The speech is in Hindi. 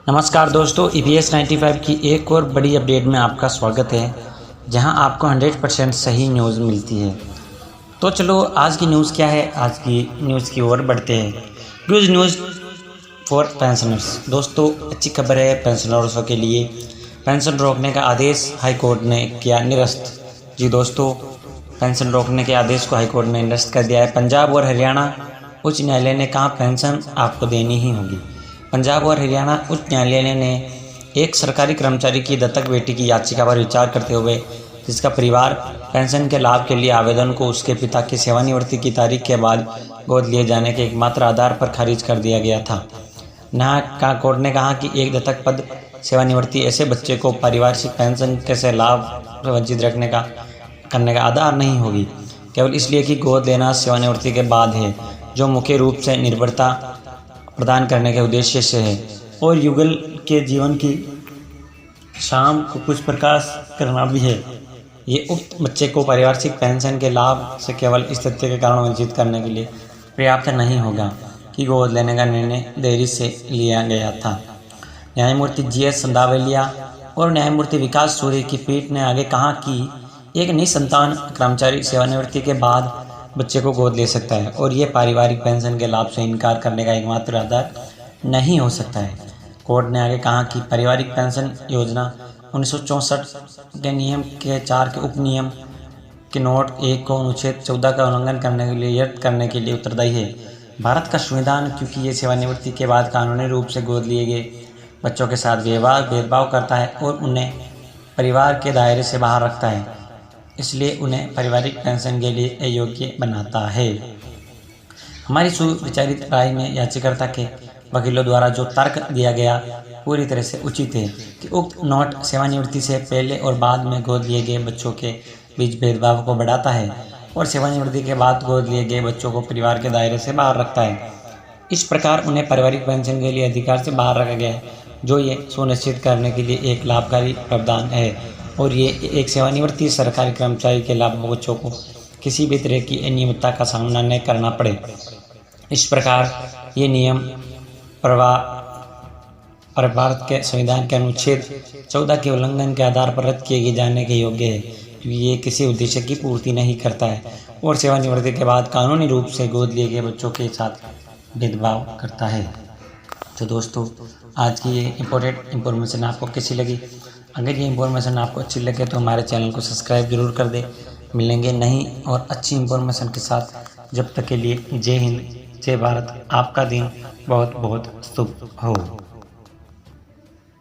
नमस्कार दोस्तों, EPS 95 की एक और बड़ी अपडेट में आपका स्वागत है, जहां आपको 100% सही न्यूज़ मिलती है। तो चलो आज की न्यूज़ क्या है, आज की न्यूज़ की ओर बढ़ते हैं। Good news for pensioners. दोस्तों अच्छी खबर है पेंशनर्सों के लिए। पेंशन रोकने का आदेश हाई कोर्ट ने किया निरस्त। जी दोस्तों, पेंशन रोकने के आदेश को हाई कोर्ट ने निरस्त कर दिया है। पंजाब और हरियाणा उच्च न्यायालय ने कहा पेंशन आपको देनी ही होगी। पंजाब और हरियाणा उच्च न्यायालय ने एक सरकारी कर्मचारी की दत्तक बेटी की याचिका पर विचार करते हुए, जिसका परिवार पेंशन के लाभ के लिए आवेदन को उसके पिता की सेवानिवृत्ति की तारीख के बाद गोद लिए जाने के एकमात्र आधार पर खारिज कर दिया गया था। न्याय कोर्ट ने कहा कि एक दत्तक पद सेवानिवृत्ति ऐसे बच्चे को पारिवारिक पेंशन के लाभ से वंचित करने का आधार नहीं होगी, केवल इसलिए कि गोद लेना सेवानिवृत्ति के बाद है, जो मुख्य रूप से निर्भरता प्रदान करने के उद्देश्य से है और युगल के जीवन की शाम को कुछ प्रकाश करना भी है। ये उक्त बच्चे को पारिवारिक पेंशन के लाभ से केवल इस तथ्य के कारण वंचित करने के लिए पर्याप्त नहीं होगा कि गोद लेने का निर्णय देरी से लिया गया था। न्यायमूर्ति GS संधावेलिया और न्यायमूर्ति विकास सूर्य की पीठ ने आगे कहा कि एक निसंतान कर्मचारी सेवानिवृत्ति के बाद बच्चे को गोद ले सकता है और ये पारिवारिक पेंशन के लाभ से इनकार करने का एकमात्र आधार नहीं हो सकता है। कोर्ट ने आगे कहा कि पारिवारिक पेंशन योजना 1964 के नियम के 4 के उपनियम के नोट 1 को अनुच्छेद 14 का उल्लंघन करने के लिए रद्द करने के लिए उत्तरदायी है। भारत का संविधान, क्योंकि ये सेवानिवृत्ति के बाद कानूनी रूप से गोद लिए गए बच्चों के साथ भेदभाव करता है और उन्हें परिवार के दायरे से बाहर रखता है, इसलिए उन्हें पारिवारिक पेंशन के लिए अयोग्य बनाता है। हमारी सुविचारित राय में याचिकाकर्ता के वकीलों द्वारा जो तर्क दिया गया पूरी तरह से उचित है कि उक्त नोट सेवानिवृत्ति से पहले और बाद में गोद लिए गए बच्चों के बीच भेदभाव को बढ़ाता है और सेवानिवृत्ति के बाद गोद लिए गए बच्चों को परिवार के दायरे से बाहर रखता है। इस प्रकार उन्हें पारिवारिक पेंशन के लिए अधिकार से बाहर रखा गया है, जो ये सुनिश्चित करने के लिए एक लाभकारी प्रावधान है और ये एक सेवानिवृत्ति सरकारी कर्मचारी के लाभ बच्चों को किसी भी तरह की अनियमितता का सामना न करना पड़े। इस प्रकार ये नियम भारत के संविधान के अनुच्छेद 14 के उल्लंघन के आधार पर रद्द किए जाने के योग्य है, क्योंकि ये किसी उद्देश्य की पूर्ति नहीं करता है और सेवानिवृत्ति के बाद कानूनी रूप से गोद लिए गए बच्चों के साथ भेदभाव करता है। तो दोस्तों आज की ये इम्पोर्टेंट इन्फॉर्मेशन आपको कैसी लगी? अगर ये इन्फॉर्मेशन आपको अच्छी लगे तो हमारे चैनल को सब्सक्राइब जरूर कर दें। मिलेंगे नई और अच्छी इन्फॉर्मेशन के साथ। जब तक के लिए जय हिंद, जय भारत। आपका दिन बहुत बहुत शुभ हो।